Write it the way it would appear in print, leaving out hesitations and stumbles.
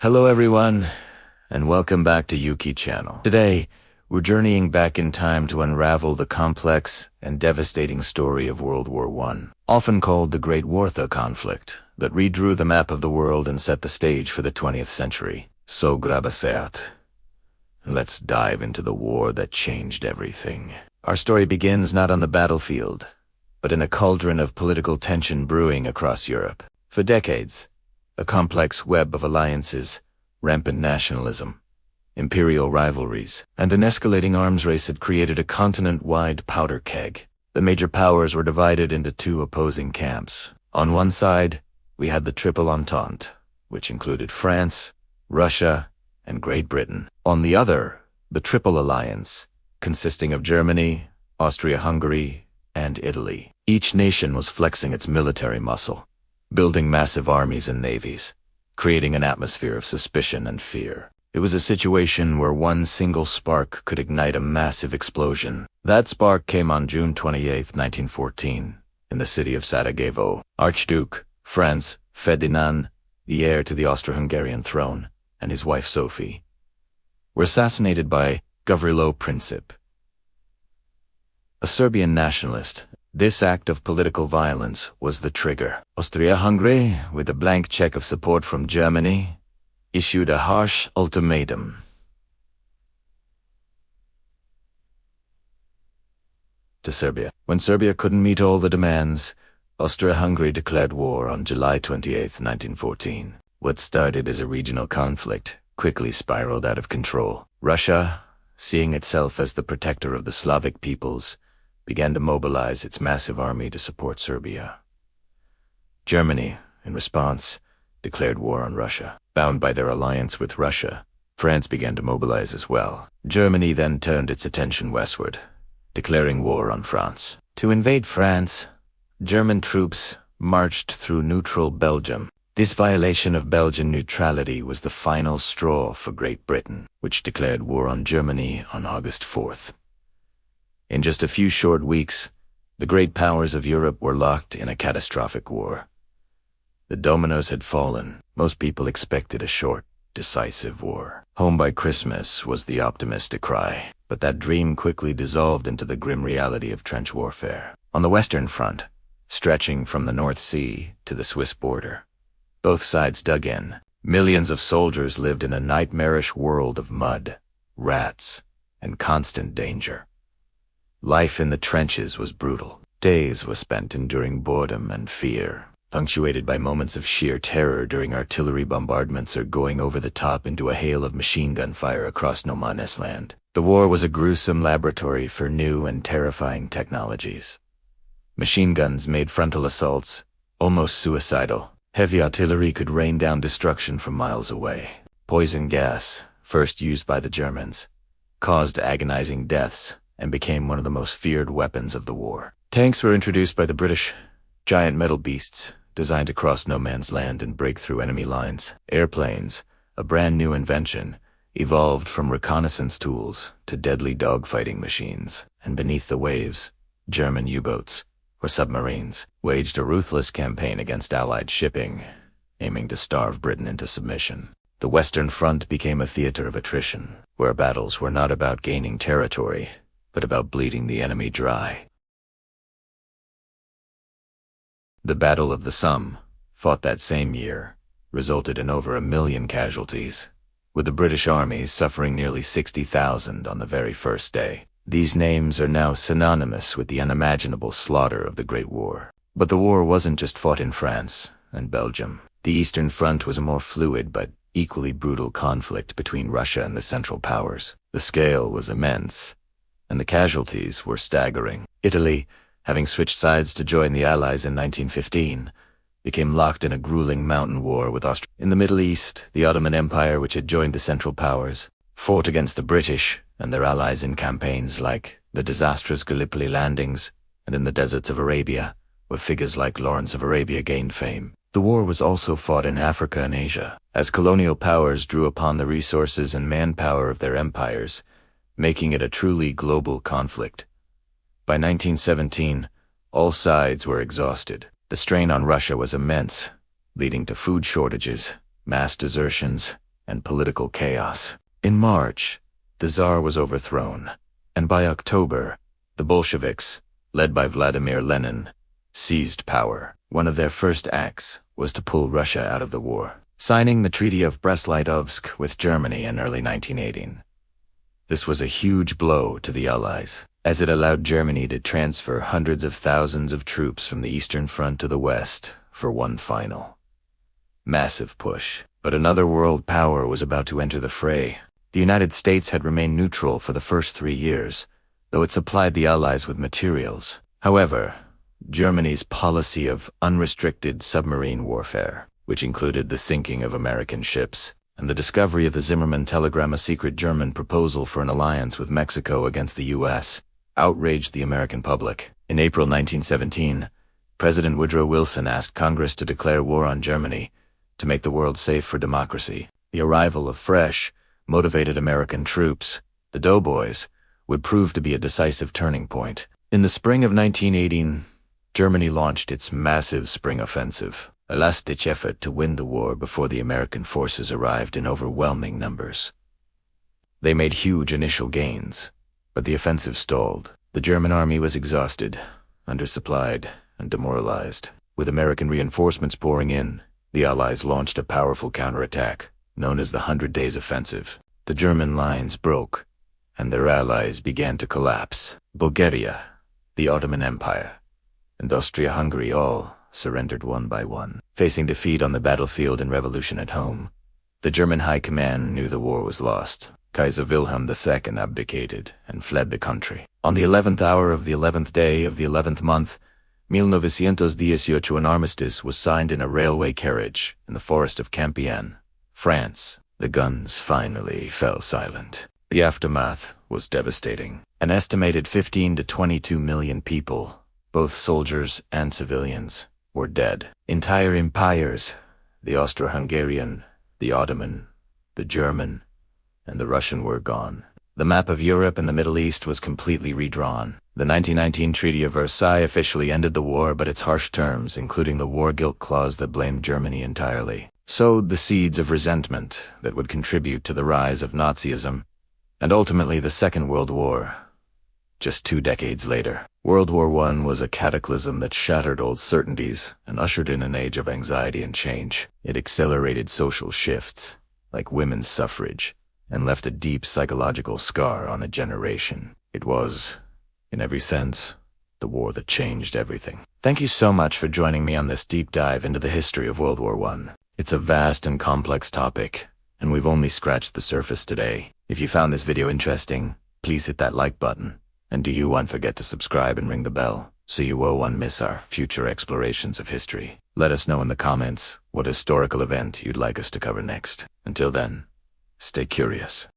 Hello everyone, and welcome back to Yuki Channel. Today, we're journeying back in time to unravel the complex and devastating story of World War I, often called the Great Wartha Conflict, that redrew the map of the world and set the stage for the 20th century. So grab a seat. Let's dive into the war that changed everything. Our story begins not on the battlefield, but in a cauldron of political tension brewing across Europe. For decades, a complex web of alliances, rampant nationalism, imperial rivalries, and an escalating arms race had created a continent-wide powder keg. The major powers were divided into two opposing camps. On one side, we had the Triple Entente, which included France, Russia, and Great Britain. On the other, the Triple Alliance, consisting of Germany, Austria-Hungary, and Italy. Each nation was flexing its military muscle, building massive armies and navies, creating an atmosphere of suspicion and fear. It was a situation where one single spark could ignite a massive explosion. That spark came on June 28, 1914, in the city of Sarajevo. Archduke Franz Ferdinand, the heir to the Austro-Hungarian throne, and his wife Sophie, were assassinated by Gavrilo Princip, a Serbian nationalist. This act of political violence was the trigger. Austria-Hungary, with a blank check of support from Germany, issued a harsh ultimatum to Serbia. When Serbia couldn't meet all the demands, Austria-Hungary declared war on July 28, 1914. What started as a regional conflict quickly spiraled out of control. Russia, seeing itself as the protector of the Slavic peoples, began to mobilize its massive army to support Serbia. Germany, in response, declared war on Russia. Bound by their alliance with Russia, France began to mobilize as well. Germany then turned its attention westward, declaring war on France. To invade France, German troops marched through neutral Belgium. This violation of Belgian neutrality was the final straw for Great Britain, which declared war on Germany on August 4th. In just a few short weeks, the great powers of Europe were locked in a catastrophic war. The dominoes had fallen. Most people expected a short, decisive war. Home by Christmas was the optimistic cry, but that dream quickly dissolved into the grim reality of trench warfare. On the Western Front, stretching from the North Sea to the Swiss border, both sides dug in. Millions of soldiers lived in a nightmarish world of mud, rats, and constant danger. Life in the trenches was brutal. Days were spent enduring boredom and fear, punctuated by moments of sheer terror during artillery bombardments or going over the top into a hail of machine gun fire across no man's land. The war was a gruesome laboratory for new and terrifying technologies. Machine guns made frontal assaults almost suicidal. Heavy artillery could rain down destruction from miles away. Poison gas, first used by the Germans, caused agonizing deaths and became one of the most feared weapons of the war. Tanks were introduced by the British, giant metal beasts designed to cross no man's land and break through enemy lines. Airplanes, a brand new invention, evolved from reconnaissance tools to deadly dogfighting machines. And beneath the waves, German U-boats, or submarines, waged a ruthless campaign against Allied shipping, aiming to starve Britain into submission. The Western Front became a theater of attrition, where battles were not about gaining territory, but about bleeding the enemy dry. The Battle of the Somme, fought that same year, resulted in over 1 million casualties, with the British army suffering nearly 60,000 on the very first day. These names are now synonymous with the unimaginable slaughter of the Great War. But the war wasn't just fought in France and Belgium. The Eastern Front was a more fluid but equally brutal conflict between Russia and the Central Powers. The scale was immense, and the casualties were staggering. Italy, having switched sides to join the Allies in 1915, became locked in a grueling mountain war with Austria. In the Middle East, the Ottoman Empire, which had joined the Central Powers, fought against the British and their allies in campaigns like the disastrous Gallipoli landings and in the deserts of Arabia, where figures like Lawrence of Arabia gained fame. The war was also fought in Africa and Asia, as colonial powers drew upon the resources and manpower of their empires, making it a truly global conflict. By 1917, all sides were exhausted. The strain on Russia was immense, leading to food shortages, mass desertions, and political chaos. In March, the Tsar was overthrown, and by October, the Bolsheviks, led by Vladimir Lenin, seized power. One of their first acts was to pull Russia out of the war, signing the Treaty of Brest-Litovsk with Germany in early 1918. This was a huge blow to the Allies, as it allowed Germany to transfer hundreds of thousands of troops from the Eastern Front to the West for one final, massive push. But another world power was about to enter the fray. The United States had remained neutral for the first 3 years, though it supplied the Allies with materials. However, Germany's policy of unrestricted submarine warfare, which included the sinking of American ships, and the discovery of the Zimmermann telegram, a secret German proposal for an alliance with Mexico against the U.S., outraged the American public. In April 1917, President Woodrow Wilson asked Congress to declare war on Germany to make the world safe for democracy. The arrival of fresh, motivated American troops, the Doughboys, would prove to be a decisive turning point. In the spring of 1918, Germany launched its massive spring offensive, a last-ditch effort to win the war before the American forces arrived in overwhelming numbers. They made huge initial gains, but the offensive stalled. The German army was exhausted, undersupplied, and demoralized. With American reinforcements pouring in, the Allies launched a powerful counterattack, known as the 100 Days Offensive. The German lines broke, and their allies began to collapse. Bulgaria, the Ottoman Empire, and Austria-Hungary all surrendered one by one. Facing defeat on the battlefield and revolution at home, the German High Command knew the war was lost. Kaiser Wilhelm II abdicated and fled the country. On the 11th hour of the 11th day of the 11th month, 1918, an armistice was signed in a railway carriage in the forest of Campienne, France. The guns finally fell silent. The aftermath was devastating. An estimated 15 to 22 million people, both soldiers and civilians, were dead. Entire empires, the Austro-Hungarian, the Ottoman, the German, and the Russian, were gone. The map of Europe and the Middle East was completely redrawn. The 1919 Treaty of Versailles officially ended the war, but its harsh terms, including the war guilt clause that blamed Germany entirely, sowed the seeds of resentment that would contribute to the rise of Nazism and ultimately the Second World War. Just 2 decades later, World War I was a cataclysm that shattered old certainties and ushered in an age of anxiety and change. It accelerated social shifts, like women's suffrage, and left a deep psychological scar on a generation. It was, in every sense, the war that changed everything. Thank you so much for joining me on this deep dive into the history of World War I. It's a vast and complex topic, and we've only scratched the surface today. If you found this video interesting, please hit that like button. And don't forget to subscribe and ring the bell so you won't miss our future explorations of history. Let us know in the comments what historical event you'd like us to cover next. Until then, stay curious.